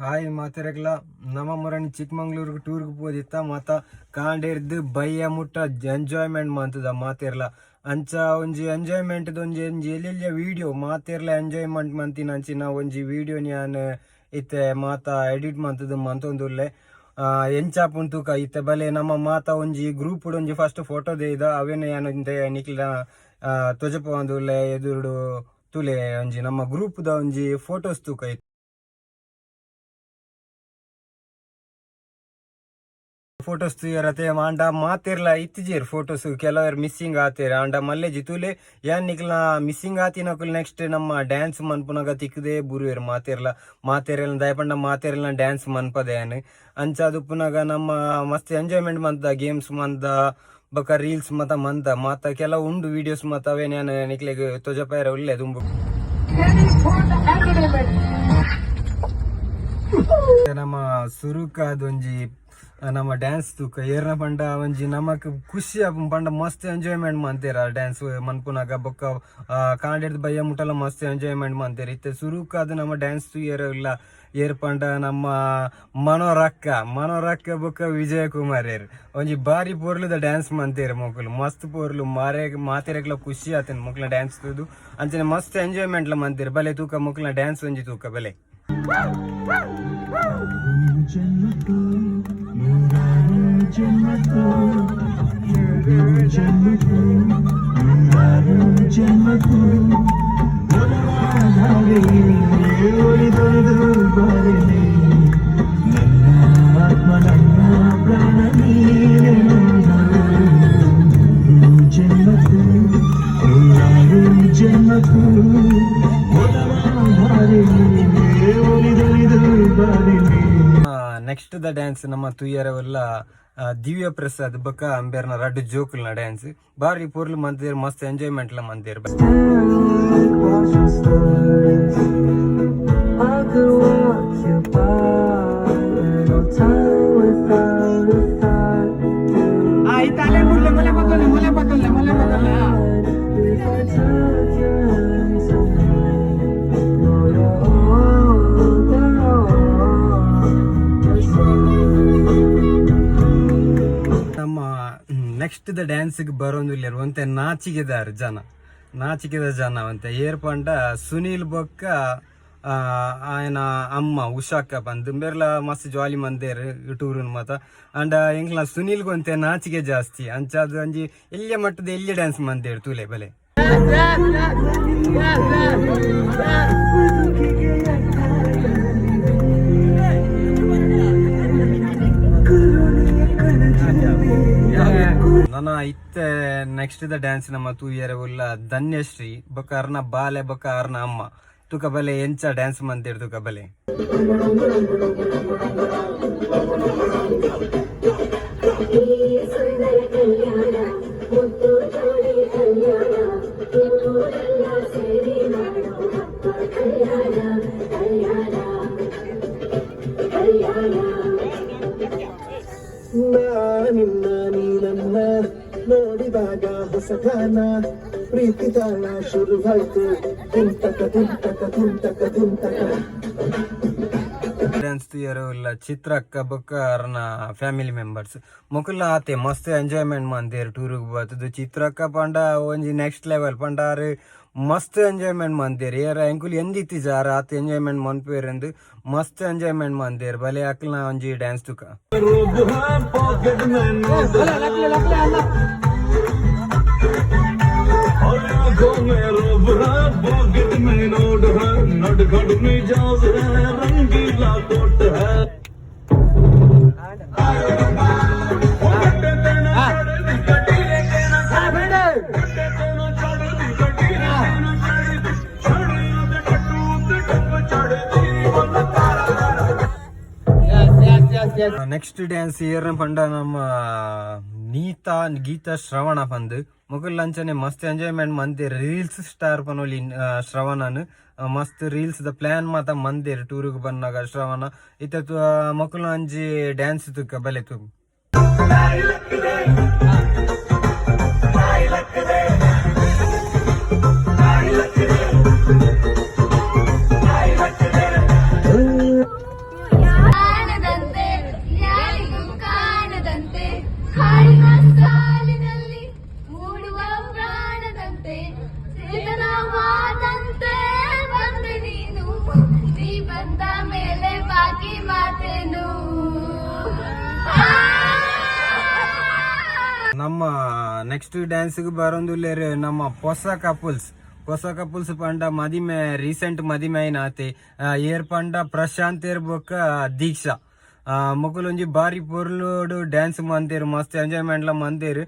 Hi ಮಾತೆರೆಗ್ಲ ನಮ್ಮ ಮೊರನಿ ಚಿಕ್ಕಮಂಗ್ಳೂರ್ಗೆ ಟೂರ್ಗೆ ಹೋದಿತ್ತ ಮಾತ ಕಾಂಡೇರ್ದು ಬಯ್ಯ ಮುಟ್ಟ ಎಂಜಾಯ್ಮೆಂಟ್ ಮಾಡ್ತದ ಮಾತೆರ್ಲ ಅಂಚ ಒಂಜಿ ಎಂಜಾಯ್ಮೆಂಟ್ ಒಂಜಿ ಎಲ್ಲೆಲ್ಲ ವಿಡಿಯೋ ಮಾತೆರ್ಲ ಎಂಜಾಯ್ಮೆಂಟ್ ಮಂತಿನ ಅಂಚಿನ ಒಂಜಿ ವಿಡಿಯೋ ನಾನು ಇತ್ತೆ ಮಾತ ಎಡಿಟ್ ಮಂತದ ಮಂತೊಂದುಲ್ಲೆ ಎಂಚಾಪುನ್ ತೂಕ ಇತ್ತೆ ಬಲೆ ನಮ್ಮ ಮಾತ ಒಂಜಿ ಗ್ರೂಪ್ ಒಂಜಿ ಫಸ್ಟ್ ಫೋಟೋ ದೇಯ್ದ ಅವೇನೆ ಏನಂತೆ ನಿಕ್ಲ ತೊಜಪ ಒಂದುಲ್ಲೆ ಎದುರು ತುಲೆ ಒಂಜಿ ನಮ್ಮ ಗ್ರೂಪ್ದ ಒಂಜಿ ಫೋಟೋಸ್ ತೂಕ ಇತ್ತು. ಫೋಟೋಸ್ ತುಯರತೆ ಆಂಡ ಮಾತಿರ್ಲ ಇತ್ತಿಜೀರ್ ಫೋಟೋಸ್ ಕೆಲವರು ಮಿಸ್ಸಿಂಗ್ ಆತೇರ ಆಂಡ ಮಲ್ಲೆಜಿ ತುಲೆ ಯಾನ್ ನಿಕ್ಲ ಮಿಸ್ಸಿಂಗ್ ಆತಿನಕುಲ್ ನೆಕ್ಸ್ಟ್ ನಮ್ಮ ಡ್ಯಾನ್ಸ್ ಮನ್ಪುನಾಗ ತಿಕ್ಕದೆ ಬುರುವೇರು ಮಾತೇರೆಲ್ಲ ದಯಪಂಡ ಮಾತೇರೆಲ್ಲ ಡ್ಯಾನ್ಸ್ ಮನ್ಪದೆ ಯಾನ್ ಅಂಚಾದು ಪುನಗ ನಮ್ಮ ಮಸ್ತ್ ಎಂಜಾಯ್ಮೆಂಟ್ ಮಂತ ಗೇಮ್ಸ್ ಮಂತ ಬೊಕ ರೀಲ್ಸ್ ಮಾತ ಕೆಲವು ಉಂಡು ವಿಡಿಯೋಸ್ ಮತ ಅವೇ ನಾನು ನಿಕ್ಲೆಗ್ ತೊಜಪಾಯರ ಉಳ್ಳೆ ತುಂಬು ನಮ್ಮ ಸುರುಕಾದೊಂಜಿ ನಮ್ಮ ಡ್ಯಾನ್ಸ್ ತೂಕ ಏರ್ನ ಪಂಡ ಒಂಜಿ ನಮಕ್ ಖುಷಿ ಪಂಡ ಮಸ್ತ್ ಎಂಜಾಯ್ಮೆಂಟ್ ಮಂತೇರ ಡ್ಯಾನ್ಸ್ ಮನ್ಪುನಾಗ ಬೊಕ್ಕ ಕಾಂಡೆರ್ದ ಬಯ್ಯ ಮುಟ್ಟಲ ಮಸ್ತ್ ಎಂಜಾಯ್ಮೆಂಟ್ ಮಂತೇರ ಇತ್ತೆ ಸುರುಕಾದ ನಮ್ಮ ಡ್ಯಾನ್ಸ್ ತು ಇಲ್ಲ ಏರ್ ಪಂಡ ನಮ್ಮ ಮನೋರಕ್ಕ ಬೊಕ್ಕ ವಿಜಯ ಕುಮಾರ್ ಏರ್ ಒಂಜಿ ಬಾರಿ ಪೋರ್ಲುದ ಡ್ಯಾನ್ಸ್ ಮಂತೇರ ಮೊಕ್ಕಲು ಮಸ್ತ್ ಪೋರ್ಲು ಮಾತೆರೆಗ್ಲ ಖುಷಿ ಆತೇನೆ ಮೊಕ್ಲ ಡ್ಯಾನ್ಸ್ ತುದು ಅಂಚನೆ ಮಸ್ತ್ ಎಂಜಾಯ್ಮೆಂಟ್ ಲ ಮಂತೇರ ಬಲೆ ತೂಕ ಮೊಕ್ಲ ಡ್ಯಾನ್ಸ್ ಒಂಜಿ ತೂಕ ಬಲೆ ನೆಕ್ಸ್ಟ್ ದ ಡ್ಯಾನ್ಸ್ ನಮ್ಮ ತುಯ್ಯರವೆಲ್ಲ ದಿವ್ಯ ಪ್ರಸಾದ್ ಬೊಕ್ಕ ಅಂಬೇರ್ನ ರಡ್ಡು ಜೋಕುಲ್ನ ಡ್ಯಾನ್ಸ್ ಬಾರಿ ಪೂರ್ಲು ಮಂತೇರ್ ಮಸ್ತ್ ಎಂಜಾಯ್ಮೆಂಟ್ ಲ ಮಂತೇರ್. ನೆಕ್ಸ್ಟ್ ದ ಡ್ಯಾನ್ಸ್ಗೆ ಬರೋದಿಲ್ಲ ಒಂತೆ ನಾಚಿಕೆದಾರ ಜನ ಅಂತೆ ಏರ್ಪಂಡ ಸುನೀಲ್ ಬೊಕ್ಕ ಆಯನ ಅಮ್ಮ ಉಷಾಕ್ಕ ಬಂದು ಬೇರ್ಲ ಮಸ್ತ್ ಜಾಲಿ ಮಂದೇರ್ ಟೂರನ್ ಮತ ಅಂಡ ಎಂಕ್ಲ ಸುನೀಲ್ಗೊಂತೆ ನಾಚಿಕೆ ಜಾಸ್ತಿ ಅಂಚಾದು ಅಂಜಿ ಎಲ್ಲಿಯ ಮಟ್ಟದ ಎಲ್ಲಿ ಡ್ಯಾನ್ಸ್ ಮಂದೇರ್ ತೂಲೆ ಬಲೆ ನನ್ನ ಇತ್ತೆ ನೆಕ್ಸ್ಟ್ ದ ಡ್ಯಾನ್ಸ್ ನಮ್ಮ ತೂಯರ ಉಲ್ಲ ಧನ್ಯಶ್ರೀ ಬೊಕ್ಕ ಅರ್ನ ಬಾಲೆ ಬೊಕ್ಕ ಅರ್ನ ಅಮ್ಮ ತುಕ ಬಲೆ ಎಂಚ ಡ್ಯಾನ್ಸ್ ಮಂತೇರ್ ತುಕ ಬಲೆ ನೋಡಿದಾಗ ಹೊಸಗಾನ ಪ್ರೀತಿ ತಾಳ ಶುರುವಾಯ್ತು ಡ್ಯಾನ್ಸ್ ತುಯರು ಇಲ್ಲ ಚಿತ್ರಕ್ಕ ಬೊಕ್ಕ ಅರ್ನ ಫ್ಯಾಮಿಲಿ ಮೆಂಬರ್ಸ್ ಮೊಕುಲ್ಲ ಆತೆ ಮಸ್ತ್ ಎಂಜಾಯ್ಮೆಂಟ್ ಮಂತೇರು ಟೂರಿಗೆ ಬರ್ತದ ಚಿತ್ರಕ್ಕ ಪಂಡ ಒಂಜಿ ನೆಕ್ಸ್ಟ್ ಲೆವೆಲ್ ಪಂಡಾರು ಮಸ್ತ್ ಎಂಜಾಯ್ಮೆಂಟ್ ಮಂತೇರು ಏರ ಎಂಕುಲ್ ಎಂದಿತ್ತಿ ಜಾರ ಆತ ಎಂಜಾಯ್ಮೆಂಟ್ ಮನ್ಪೇರೆಂದು ಮಸ್ತ್ ಎಂಜಾಯ್ಮೆಂಟ್ ಮಂತೇರು ಬಲೆ ಅಕ್ಲ ಒಂಜಿ ಡ್ಯಾನ್ಸ್ ತುಕ ನೆಕ್ಸ್ಟ್ ಡ್ಯಾನ್ಸ್ ಏರ್ನ ಪಂಡ ನಮ್ಮ ಗೀತಾ ಶ್ರವಣ ಪಂದ್ ಮೊಗಲ್ ಲಂಚನೆ ಮಸ್ತ್ ಎಂಜಾಯ್ಮೆಂಟ್ ಮಂತೇರ್ ರೀಲ್ಸ್ ಸ್ಟಾರ್ ಪನೋಲಿ ಶ್ರವಣನ್ ಮಸ್ತ್ ರೀಲ್ಸ್ ದ ಪ್ಲಾನ್ ಮಾತ ಮಂದೇರ್ ಟೂರಿಗೆ ಬಂದಾಗ ಶ್ರವಣ ಇತ್ತ ಮಕ್ಕಳು ಅಂಜಿ ಡ್ಯಾನ್ಸ್ ತುಕ್ಕ ಬಲೆ ತು ಬಂದ ಮೇಲೆ ಬಾಕಿ ಮಾತೇನು. ನಮ್ಮ ನೆಕ್ಸ್ಟ್ ಡ್ಯಾನ್ಸ್ಗೆ ಬರೋಂದುಲ್ಲೇರು ನಮ್ಮ ಹೊಸ ಕಪಲ್ಸ್ ಪಂಡ ಮದಿಮೆ ರೀಸೆಂಟ್ ಮದಿಮೆ ಆಯ್ನಾತಿ ಏರ್ ಪಂಡ ಪ್ರಶಾಂತ್ ಬೊಕ್ಕ ದೀಕ್ಷಾ ಮೊಕಲೊಂಜಿ ಬಾರಿ ಪೊರ್ಲುಡು ಡ್ಯಾನ್ಸ್ ಮಂತೇರು ಮಸ್ತ್ ಎಂಜಾಯ್ಮೆಂಟ್ಲ ಮಂತೇರು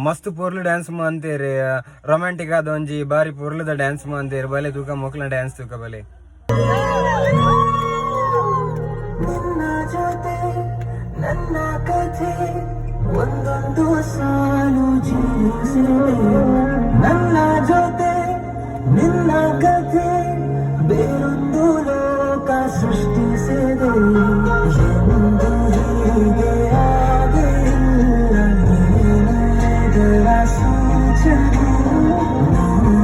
ಮಸ್ತ್ ಪೊರ್ಲು ಡ್ಯಾನ್ಸ್ ಮಂತೇರು ರೊಮ್ಯಾಂಟಿಕ್ ಆದ ಒಂಜಿ ಬಾರಿ ಪೊರ್ಲುದ ಡ್ಯಾನ್ಸ್ ಮಂತೇರು ಬಲೆ ತೂಕ ಮೊಕ್ಲ ಡ್ಯಾನ್ಸ್ ತೂಕ ಬಲೆ ನನ್ನ ಕಥೆ ಒಂದೊಂದು ಸಾಲು ಜೀವಿಸಿದೆ ನನ್ನ ಜೊತೆ ನಿನ್ನ ಕಥೆ ಬೇರೊಂದು ಲೋಕ ಸೃಷ್ಟಿಸಿದೆ ಎಂದು ಹೀಗೆ ಆಗಿಲ್ಲ ಇದರ ಸೂಚನೆ ನೂರು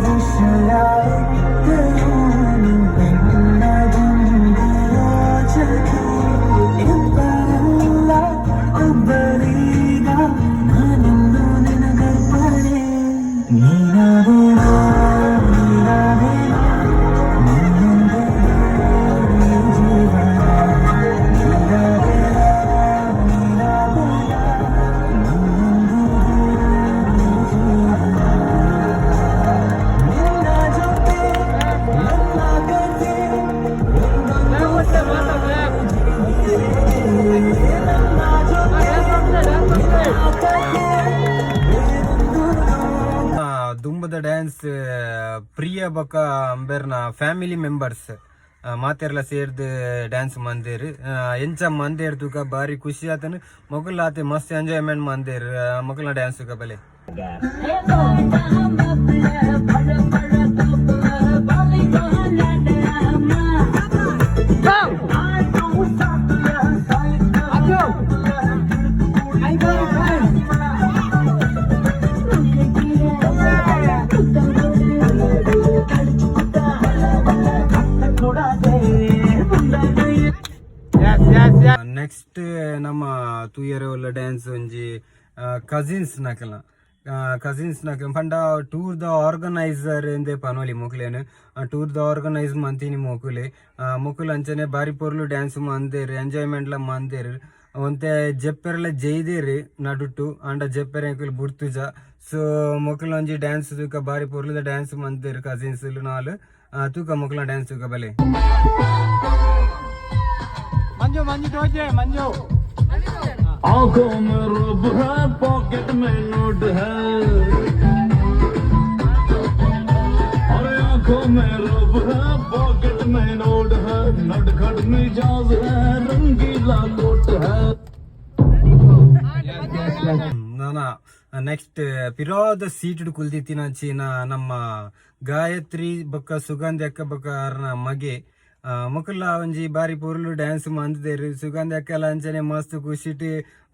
ವಿಷಯ ಇದ್ದರೂ ನಿನ್ನದೊಂದು ಯೋಚನೆ ಇಬ್ಬರಲ್ಲ ಒಬ್ಬರೀಗ ನಾನಿನ್ನು ನಿನಗರ್ಪಣೆ ನೀನಾದೇನೋ ನೀನಾದೇನೋ ನಿನ್ನೊಂದೇ ಈ ಜೀವನ ನೀನಾದೇನೋ ನೀನಾದೇನೋ ನಿನ್ನೊಂದೇ ಈ ಜೀವನ ನಿನ್ನ ಜೊತೆ ನನ್ನ ಕಥೆ ದುಂಬದ ಡ್ಯಾನ್ಸ್ ಪ್ರಿಯ ಬೊಕ ಅಂಬೇರ್ನ ಫ್ಯಾಮಿಲಿ ಮೆಂಬರ್ಸ್ ಮಾತೆರ್ಲ ಸೇರ್ದು ಡ್ಯಾನ್ಸ್ ಮಂದೇರು ಎಂಚ ಮಂದೇರು ತೂಕ ಬಾರಿ ಖುಷಿ ಆತನು ಮಗುಲ್ ಆತೆ ಮಸ್ತ್ ಎಂಜಾಯ್ಮೆಂಟ್ ಮಂದೇರು ಮಗುಲ್ನ ಡ್ಯಾನ್ಸ್ ತೂಕ ಬಲೆ ನೆಕ್ಸ್ಟ್ ನಮ್ಮ ತೂಯರೆ ಡ್ಯಾನ್ಸ್ ಒಂಜಿ ಕಸಿನ್ಸ್ ನಕಲ ಪಂಡ ಟೂರ್ ದ ಆರ್ಗನೈಸರ್ ಎಂದೇ ಪನೋಲಿ ಮೊಕ್ಲೇನು ಟೂರ್ ದ ಆರ್ಗನೈಸ್ ಮಂತೀನಿ ಮೊಕುಲು ಅಂಚನೆ ಬಾರಿ ಪೊರ್ಲು ಡ್ಯಾನ್ಸ್ ಮಂದೇರು ಎಂಜಾಯ್ಮೆಂಟ್ಲ ಮಂದೇರು ಒಂತೆ ಜೆಪ್ಪೆರ್ಲ ಜೈದೇರು ನಡುಟು ಅಂಡ ಜೆಪ್ಪೆರೆ ಬುಡ್ತುಜ ಸೊ ಮೊಕುಲು ಒಂಜಿ ಡ್ಯಾನ್ಸ್ ತೂಕ ಬಾರಿ ಪೊರ್ಲುದ ಡ್ಯಾನ್ಸ್ ಮಂದೇರು ಕಸಿನ್ಸ್ ನಾಲ್ ತೂಕ ಮೊಕುಲ ಡ್ಯಾನ್ಸ್ ತೂಕ ಬಲೆ मंजू आंखों में रब है पॉकेट में नोट है अरे आंखों में रब है पॉकेट में नोट है नटखट मिजाज है रंगीला कोट है नाना ನೆಕ್ಸ್ಟ್ ಪಿರೋದ ಸೀಟಡ್ ಕುಲ್ದಿತ್ತಿನ ನಮ್ಮ ಗಾಯತ್ರಿ ಬೊಕ್ಕ ಸುಗಂಧಿ ಅಕ್ಕ ಬೊಕ್ಕ ಅರ್ನ ಮಗೆ ಮೊಕಲ ಒಂಜಿ ಬಾರಿ ಪೊರ್ಲು ಡ್ಯಾನ್ಸ್ ಮಂತದೇರು ಸುಗಂಧಿ ಅಕ್ಕಲ ಅಂಚನೆ ಮಸ್ತ್ ಖುಷಿಟ್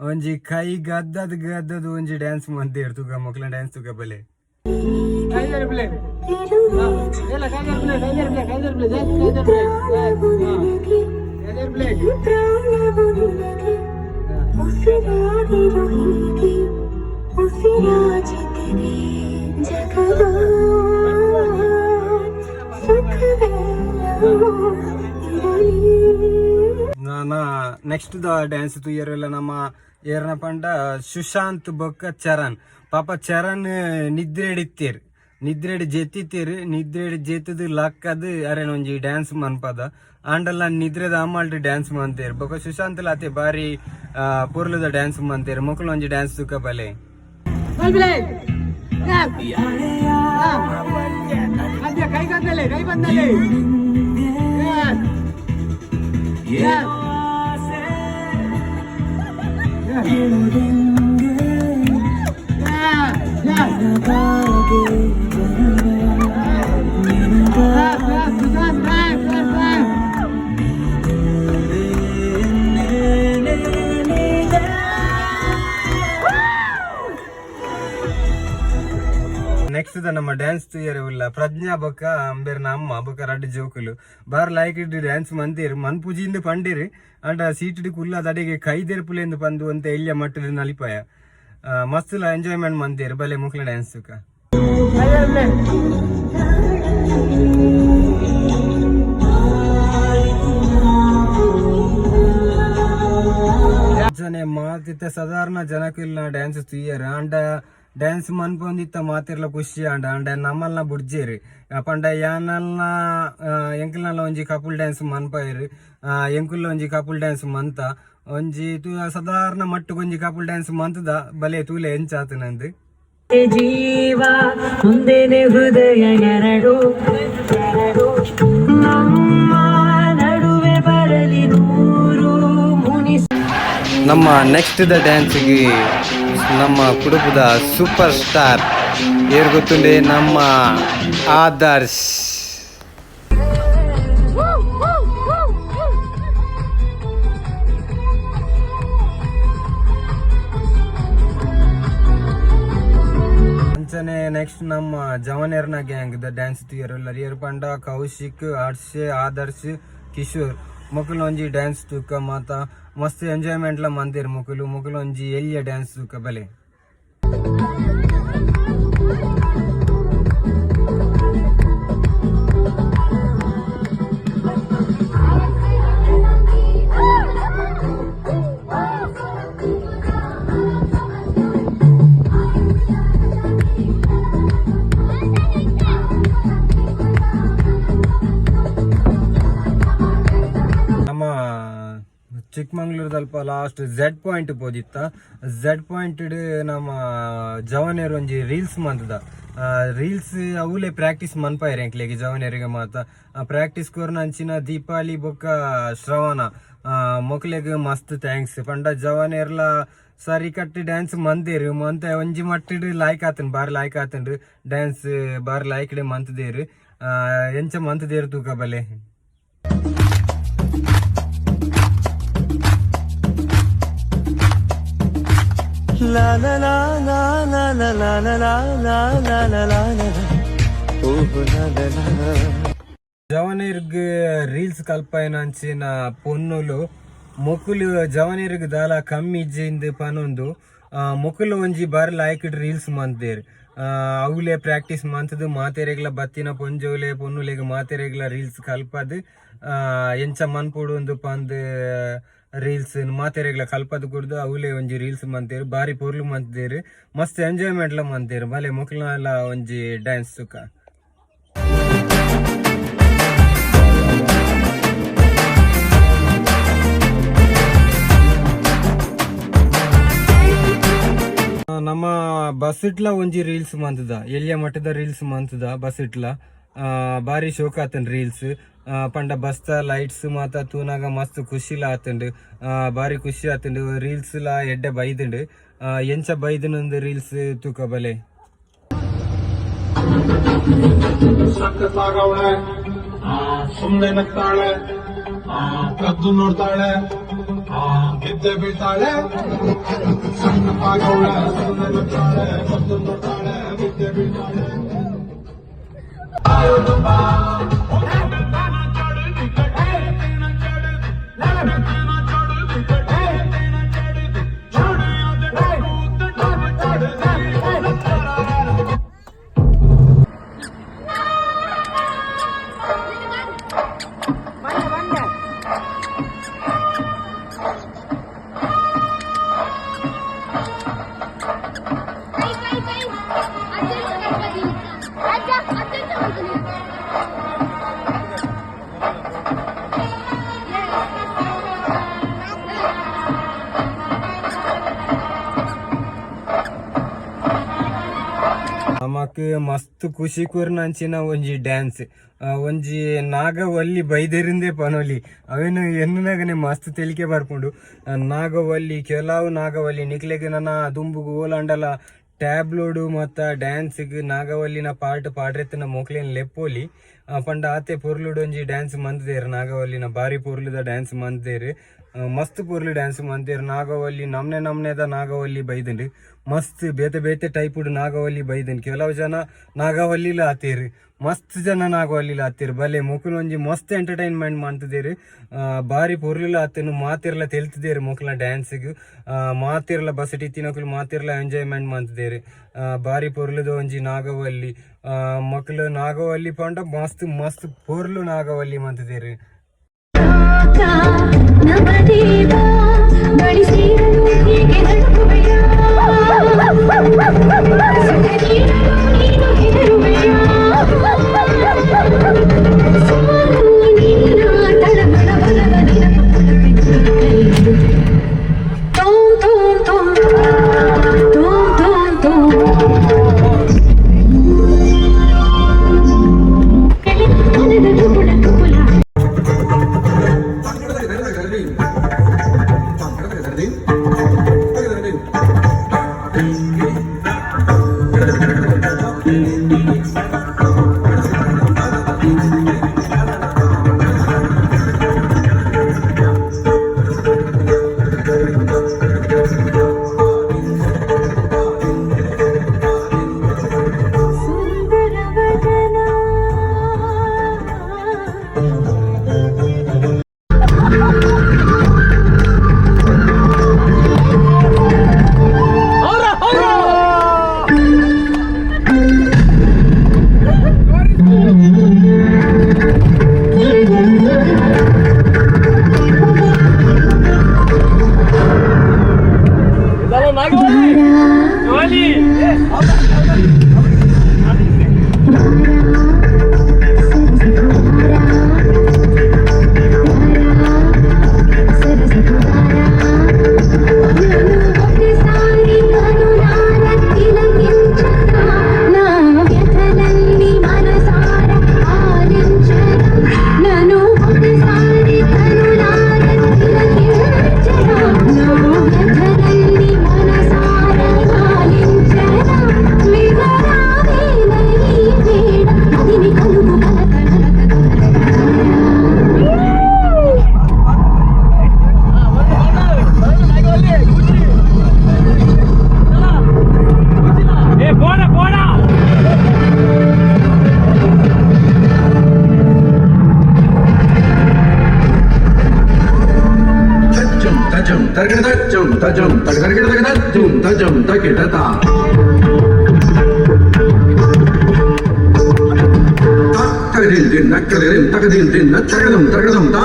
ಒಂಜಿ ಕೈ ಗದ್ದದ್ ಒಂಜಿ ಡ್ಯಾನ್ಸ್ ಮಂತೇರು ತುಗ ಮೊಕಲ ಡ್ಯಾನ್ಸ್ ತುಗ ಬಲೆ ನೆಕ್ಸ್ಟ್ ದ ಡ್ಯಾನ್ಸ್ ತೂಯರೆಲ್ಲ ನಮ್ಮ ಏರ್ನ ಪಂಡ ಸುಶಾಂತ್ ಬೊಕ್ಕ ಚರಣ್ ಪಾಪ ಚರಣ್ ನಿದ್ರೆಡಿ ಜೆತ್ತಿತ್ತೀರು ನಿದ್ರೆಡಿ ಜೆತ್ತದು ಲಕ್ಕದು ಅರೇನ ಒಂಜಿ ಡ್ಯಾನ್ಸ್ ಮನ್ಪದ ಆಂಡಲ್ಲ ನಿದ್ರೆದ ಅಮ್ಮಲ್ಟ್ ಡ್ಯಾನ್ಸ್ ಮಂತೇರು ಬೊಕ್ಕ ಸುಶಾಂತ್ ಲಾತೆ ಬಾರಿ ಪೊರ್ಲುದ ಡ್ಯಾನ್ಸ್ ಮಂತೇರು ಮೊಕಲು ಒಂಜಿ ಡ್ಯಾನ್ಸ್ ತುಕ ಬಲೆ ನೆಕ್ಸ್ಟ್ ನಮ್ಮ ಡ್ಯಾನ್ಸ್ ತೂಯರವಿಲ್ಲ ಪ್ರಜ್ಞಾ ಬೊಕ್ಕ ಅಂಬೇರ್ನ ಅಮ್ಮ ಬೊಕ್ಕ ರಡ್ಡು ಜೋಕುಲು ಬಾರ್ ಲೈಕ್ ಇಟ್ಟು ಡ್ಯಾನ್ಸ್ ಮಂತೀರು ಮನ್ ಪೂಜಿಂದ ಪಂಡಿರಿ ಅಂಡ ಸೀಟು ಕುಲ್ಲ ತಡೆಗೆ ಕೈದೆರ್ಪುಲೆಂದು ಪಂದು ಅಂತ ಎಲ್ಲಿಯ ಮಟ್ಟದ ನಲಿಪಾಯ ಮಸ್ತುಲ ಎಂಜಾಯ್ಮೆಂಟ್ ಮಂತೀರು ಬಲೆ ಮುಕ್ಲ ಡ್ಯಾನ್ಸ್ ತುಕ ತಿತ್ತ ಸಾಧಾರಣ ಜನಕ್ಕಿಲ್ಲ ಡ್ಯಾನ್ಸ್ ತುಯ್ಯರು ಅಂಡ ಡ್ಯಾನ್ಸ್ ಮನ್ಪೊಂದಿತ್ತ ಮಾತಿರ್ಲ ಖುಷಿ ಅಂಡ ನಮ್ಮಲ್ನ ಬುಡ್ಜೇರಿ ಪಂಡ ಯಾನಲ್ನ ಎಂಕಲ್ನಲ್ಲ ಒಂಜಿ ಕಪಲ್ ಡ್ಯಾನ್ಸ್ ಮನ್ಪಯರು ಎಂಕುಲ್ಲ ಒಂಜಿ ಕಪಲ್ ಡ್ಯಾನ್ಸ್ ಮಂತ ಒಂಜಿ ಸಾಧಾರಣ ಮಟ್ಟಗೊಂಜಿ ಕಪಲ್ ಡ್ಯಾನ್ಸ್ ಮಂತದ ಬಲೆ ತೂಲೆ ಎಂಚಾತನಂದು ಜೀವ ಮುಂದೆನೆ ಹೃದಯ ಎರಡು ನಮ್ಮ ನಡುವೆ ಬರಲಿ ನೂರು ಮುನಿಸ. ನಮ್ಮ ನೆಕ್ಸ್ಟ್ ದ ಡ್ಯಾನ್ಸ್ಗೆ ನಮ್ಮ ಕುಡುಪದ ಸೂಪರ್ ಸ್ಟಾರ್ ಏರ್ ಗೊತ್ತುಂಡೆ ನಮ್ಮ ಆದರ್ಶ್. ಅಂಚನೆ ನೆಕ್ಸ್ಟ್ ನಮ್ಮ ಜವನೇರ್ನ ಗ್ಯಾಂಗ್ ದ ಡ್ಯಾನ್ಸ್ ತುಯರ್ ಏರ್ ಪಂಡ ಕೌಶಿಕ್ ಹರ್ಷೆ ಆದರ್ಶ್ ಕಿಶೋರ್ ಮೊಕಲು ಒಂಜಿ ಡ್ಯಾನ್ಸ್ ತೂಕ ಮಾತ ಮಸ್ತ್ ಎಂಜಾಯ್ಮೆಂಟ್ಲ ಮಂದಿರ್ ಮೊಕಲು ಒಂಜಿ ಎಲ್ಲಿಯ ಡ್ಯಾನ್ಸ್ ತೂಕ ಬಲೆ. ಚಿಕ್ಕಮಂಗ್ಳೂರ್ದಲ್ಪ ಲಾಸ್ಟ್ ಝೆಡ್ ಪಾಯಿಂಟ್ ಪೋದಿತ್ತ. ಝೆಡ್ ಪಾಯಿಂಟ್ ನಮ್ಮ ಜವನೇರು ಒಂಜಿ ರೀಲ್ಸ್ ಮಂತದ ರೀಲ್ಸ್ ಅವಲೇ ಪ್ರಾಕ್ಟೀಸ್ ಮನ್ಪಾಯರ್ ಎಂಕ್ಲೆಗೆ ಜವನೇರಿಗೆ ಮಾತ ಪ್ರಾಕ್ಟೀಸ್ ಕೋರ್ನ ಅಂಚಿನ ದೀಪಾವಳಿ ಬೊಕ್ಕ ಶ್ರವಣ ಮೊಕ್ಲೆಗ್ ಮಸ್ತ್ ಥ್ಯಾಂಕ್ಸ್ ಪಂಡ ಜವನೇರ್ಲ ಸರಿ ಕಟ್ಟಿ ಡ್ಯಾನ್ಸ್ ಮಂದೇರು ಮಂತ ಒಂಜಿ ಮಟ್ಟಿಡ್ ಲಾಯ್ಕ್ ಆತನ್ ಬಾರಿ ಲಾಯ್ಕ್ ಆತಂಡು ಡ್ಯಾನ್ಸ್ ಬಾರಿ ಲಾಯ್ಕ್ಡೆ ಮಂತದೇರು ಎಂಚ ಮಂತದೇರು ತೂಕ ಬಲೆ. జవనీర్గ్ రీల్స్ కల్పైనంచిన పొన్నులు మొక్కులు జవనీర్గ్ దాలా కಮ್ಮಿ ಇಜ್ಜಿಂದ ಪನೊಂದು ಮೊಕ್ಕಲು ಒಂಜಿ ಬಾರಿ ಲಾಯ್ಕ್ಡ್ ರೀಲ್ಸ್ ಮಂತೇರು ಅವಲೇ ಪ್ರಾಕ್ಟೀಸ್ ಮಂತದು ಮಾತೆರೆಗ್ಲ ಬತ್ತಿನ ಪೊಂಜೋಲೆ ಪೊನ್ನುಲೆಗ್ ಮಾತೆರೆಗ್ಲ ರೀಲ್ಸ್ ಕಲ್ಪದು ಎಂಚ ಮನ್ಪುಡು ಒಂದು ಪಂದ್ ರೀಲ್ಸ್ ಮಾತೆರೆಗ್ಲ ಕಲ್ಪದು ಕುಡ್ದು ಅವಲೇ ಒಂಜಿ ರೀಲ್ಸ್ ಮಂತೇರು ಬಾರಿ ಪೊರ್ಲು ಮಂತದೇರು ಮಸ್ತ್ ಎಂಜಾಯ್ಮೆಂಟ್ಲ ಮಂತೇರು ಬಲೆ ಮೊಕ್ಲನೆಲ್ಲ ಒಂಜಿ ಡ್ಯಾನ್ಸ್ ತುಕ. ನಮ್ಮ ಬಸ್ ಇಟ್ಲ ಒಂಜಿ ರೀಲ್ಸ್ ಮಂತದ ಎಲ್ಲಿಯ ಮಟ್ಟದ ರೀಲ್ಸ್ ಮಂತದ ಬಸ್ ಇಟ್ಲ ಬಾರಿ ಶೋಕ್ ಆತನ್ ರೀಲ್ಸ್ ಪಂಡ ಬಸ್ತ ಲೈಟ್ಸ್ ಮಾತ ತೂನಾಗ ಮಸ್ತ್ ಖುಷಿಲ ಆತಂಡು ಬಾರಿ ಖುಷಿ ಆತಂಡು ರೀಲ್ಸ್ ಲ ಎಡ್ಡೆ ಬೈದಂಡು ಎಂಚ ಬೈದನೊಂದು ರೀಲ್ಸ್ ತೂಕ ಬಲೆ. ಸಕ್ಕತ್ತಾಗವಳೆ ಸುಮ್ಮನೆ ನಗ್ತಾಳೆ ಕದ್ದು ನೋಡ್ತಾಳೆ ಗೆದ್ದೆ ಬೀಳ್ತಾಳೆ ಸಕ್ಕತ್ತಾಗವಳೆ ಸುಮ್ಮನೆ ನಗ್ತಾಳೆ ಕದ್ದು ನೋಡ್ತಾಳೆ ಗೆದ್ದೆ ಬೀಳ್ತಾಳೆ. ನಮಕ್ ಮಸ್ತ್ ಖುಷಿ ಕೂರ್ನಂಚಿನ ಒಂಜಿ ಡ್ಯಾನ್ಸ್ ಒಂಜಿ ನಾಗವಲ್ಲಿ ಬೈದರಿಂದೇ ಪನೊಲಿ ಅವೇನು ಎನ್ನನಾಗನೆ ಮಸ್ತ್ ತೆಲಿಕೆ ಬರ್ಕೊಂಡು ನಾಗವಲ್ಲಿ ಕೆಲವು ನಾಗವಲ್ಲಿ ನಿಕ್ಲೆಗೆ ನನ್ನ ದುಂಬುಗು ಓಲಾಂಡಲ ಟ್ಯಾಬ್ಲೋಡು ಮತ್ತು ಡ್ಯಾನ್ಸ್ಗೆ ನಾಗವಲ್ಲಿನ ಪಾರ್ಟ್ ಪಾಡ್ರೆತ್ತಿನ ಮೊಕ್ಲೇನ್ ಲೆಪ್ಪೋಲಿ ಪಂಡ ಆತೆ ಪೊರ್ಲುಡು ಒಂಜಿ ಡ್ಯಾನ್ಸ್ ಮಂತದೇರು ನಾಗವಲ್ಲಿನ ಬಾರಿ ಪೊರ್ಲುದ ಡ್ಯಾನ್ಸ್ ಮಂತದೇರು ಮಸ್ತ್ ಪೊರ್ಲು ಡ್ಯಾನ್ಸ್ ಮಂತೇರು ನಾಗವಲ್ಲಿ ನಮ್ನೆದ ನಾಗವಲ್ಲಿ ಬೈದಂಡು ಮಸ್ತ್ ಬೇತೆ ಬೇತೆ ಟೈಪುಡು ನಾಗವಲ್ಲಿ ಬೈದಂಡು ಕೆಲವು ಜನ ನಾಗವಲ್ಲಿಲ ಆತೇರು ಮಸ್ತ್ ಜನ ನಾಗವಲ್ಲಿಲ ಆತೇರು ಬಲೆ ಮೊಕಲು ಒಂಜಿ ಮಸ್ತ್ ಎಂಟರ್ಟೈನ್ಮೆಂಟ್ ಮಾಡ್ತಿದ್ದೇರು ಬಾರಿ ಪೊರ್ಲಿಲ ಆತೇನು ಮಾತಿರ್ಲ ತೆಲ್ತಿದ್ದೇರು ಮೊಕಲ್ನ ಡ್ಯಾನ್ಸ್ಗೆ ಮಾತಿರ್ಲ ಬಸಟಿ ತಿನ್ನೋಕಲು ಮಾತಿರ್ಲ ಎಂಜಾಯ್ಮೆಂಟ್ ಮಾಡ್ತಿದ್ದೇರು ಬಾರಿ ಪೊರ್ಲುದ ಒಂಜಿ ನಾಗವಲ್ಲಿ ಮಕ್ಕಳು ನಾಗವಲ್ಲಿ ಪಂಡ ಮಸ್ತ್ ಮಸ್ತ್ ಪೊರ್ಲು ನಾಗವಲ್ಲಿ ಮಾಡ್ತಿದ್ದೇರು. ನವದೇವ ಬಡಿಸಿರು ತರ್ಗಿಡ ಜುಂ ತಜುಂ ತರ್ಗಿಡ ಜುಂ ತಜುಂ ತಗಿಡತ ತಗದಿನ್ ದಿನ್ ನಕ್ಕದಿನ್ ತಗದಿನ್ ದಿನ್ ತಗದಂ ತಗದಂ ತಾ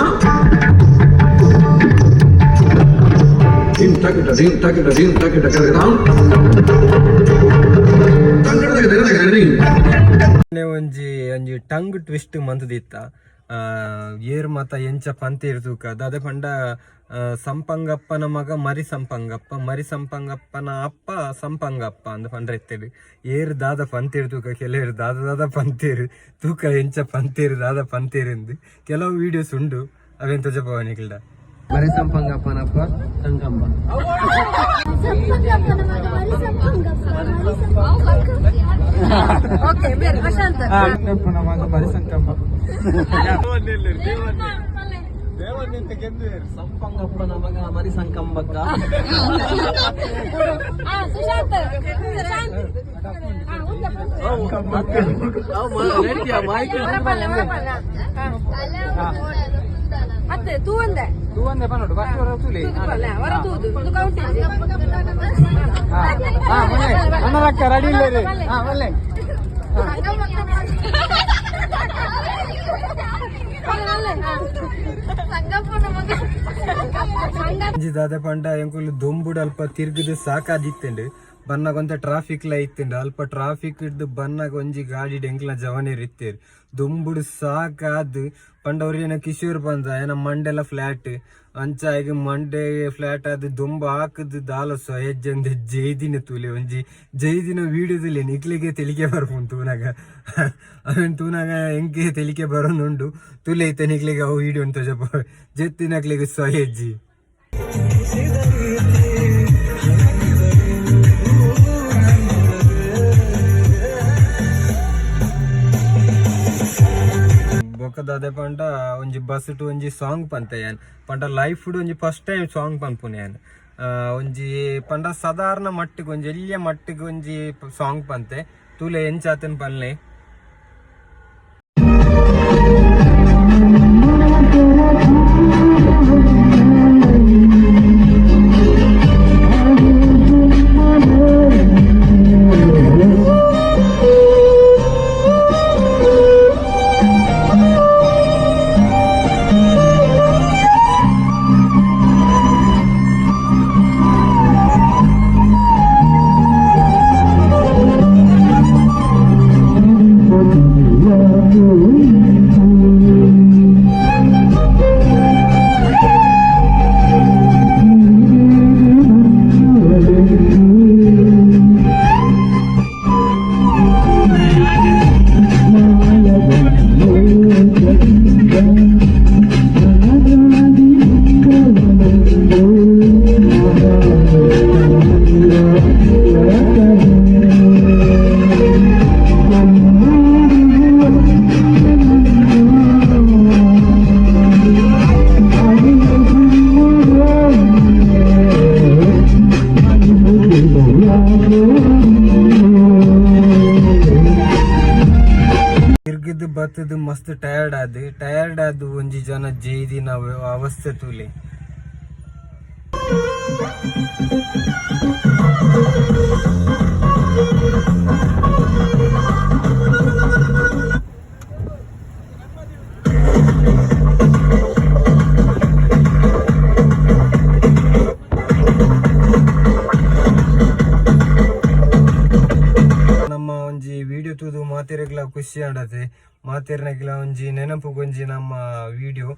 ದಿನ್ ತಗಿಡ ಕರಗದಾಂ ಒಂಜಿ ಒಂಜಿ ಟಂಗ್ ಟ್ವಿಸ್ಟ್ ಮಂತದಿತ್ತ ಏರ್ ಮಾತ ಎಂಚ ಪಂತ ಇರ್ತೂಕ ದಾದ ಪಂಡ ಸಂಪಂಗಪ್ಪನ ಮಗ ಮರಿ ಸಂಪಂಗಪ್ಪನ ಅಪ್ಪ ಸಂಪಂಗಪ್ಪ ಅಂದ ಪಂಡ್ರ ಎತ್ತೇಳಿ ಏರ್ ದಾದ ಪಂತೇರು ತೂಕ ಕೆಲವರು ದಾದ ಪಂತೇರು ತೂಕ ಎಂಚ ಪಂತೇರು ದಾದ ಪಂತೇರಿಂದು ಕೆಲವು ವಿಡಿಯೋಸ್ ಉಂಡು ಅವೆಂತ ಜಪವನಿಗಿಲ್ಡ ಮರಿ ಸಂಪಂಗಪ್ಪನಪ್ಪ ಸಂಗಮ್ಮ ಮಗ ಮರಿ ಸಂಕಮ್ಮ ಸಂಪಂಗಪ್ಪನ ಮಗ ಮರಿ ಸಂಕಂಬಕ್ಕ ಮತ್ತೆ ತೂ ಒಂದೇ ಪನ್ನೋಡು ತುಲಿ ರೆಡಿ ಇಲ್ಲ ರೀ ಒಳ್ಳೆ ದಾದ ಪಂಡ ಎಂಕುಲು ದೊಂಬುಡು ಅಲ್ಪ ತಿರ್ಗದು ಸಾಕಾದಿತ್ತಂಡು ಬನ್ನಗೊಂತ ಟ್ರಾಫಿಕ್ ಲ ಇತ್ತಂಡು ಅಲ್ಪ ಟ್ರಾಫಿಕ್ ಇಡ್ದು ಬನ್ನಾಗ ಒಂಜಿ ಗಾಡಿ ಎಂಕ್ಲ ಜವನೇರ್ ಇತ್ತೇರು ದೊಂಬುಡು ಸಾಕಾದ್ ಪಂಡ ಅವ್ರೇನ ಕಿಶೋರ್ ಬಂದ ಏನ ಮಂಡೆಲ್ಲ ಫ್ಲಾಟ್ ಅಂಚ ಈಗ ಮಂಡೆ ಫ್ಲಾಟ್ ಆದ್ ದೊಂಬ ಹಾಕದ್ ದಾಲ ಸೊಯಜ್ಜಂದ ಜೈದಿನ ತೂಲೆ ಒಂಜಿ ಜೈದಿನ ವೀಡಿಯೋದಲ್ಲಿ ನಿಕ್ಲಿಗೆ ತೆಲಿಕೆ ಬರ್ಪುಂಡು ತೂನಾಗ ಅವನ್ ತೂನಾಗ ಎಂಕೆ ತೆಲಿಕೆ ಬರೋನುಂಡು ತುಲೆ ಐತೆ ನಿಕ್ಲಿಗೆ ಅವು ವೀಡಿಯೋ ಅಂತ ಜಪ ಜೆತ್ತಿನಕ್ಲಿಗೆ ಸೊಯಜ್ಜಿ ಬೊಕ್ಕದಾದೆ ಪಂಡ ಒಂಜಿ ಬಸ್ ಟು ಒಂಜಿ ಸಾಂಗ್ ಪಂತೆಯನ್ ಪಂಡ ಲೈಫ್ ಒಂಜಿ ಫಸ್ಟ್ ಟೈಮ್ ಸಾಂಗ್ ಪನ್ಪುನೆಯನ್ ಒಂಜಿ ಪಂಡ ಸಾಧಾರಣ ಮಟ್ಟಿಗೆ ಒಂಜಿ ಎಲ್ಲಿಯ ಮಟ್ಟಿಗೆ ಒಂಜಿ ಸಾಂಗ್ ಪಂತೆ ತೂಲೆ ಎಂಚಾತನ್ ಪನ್ಲೆ ಬತ್ತದು ಮಸ್ತ್ ಟಯರ್ಡ್ ಆದ್ ಒಂಜಿ ಜನ ಜೈದಿನ ಅವಸ್ಥೆ ತೂಲೆ ನಮ್ಮ ಒಂಜಿ ವಿಡಿಯೋ ತೂದು ಮಾತೆರೆಗ್ಲ ಖುಷಿ ಆಡತೆ ಮಾತೆರ್ನಗ್ಲ ಒಂಜಿ ನೆನಪು ಗೊಂಜಿ ನಮ್ಮ ವಿಡಿಯೋ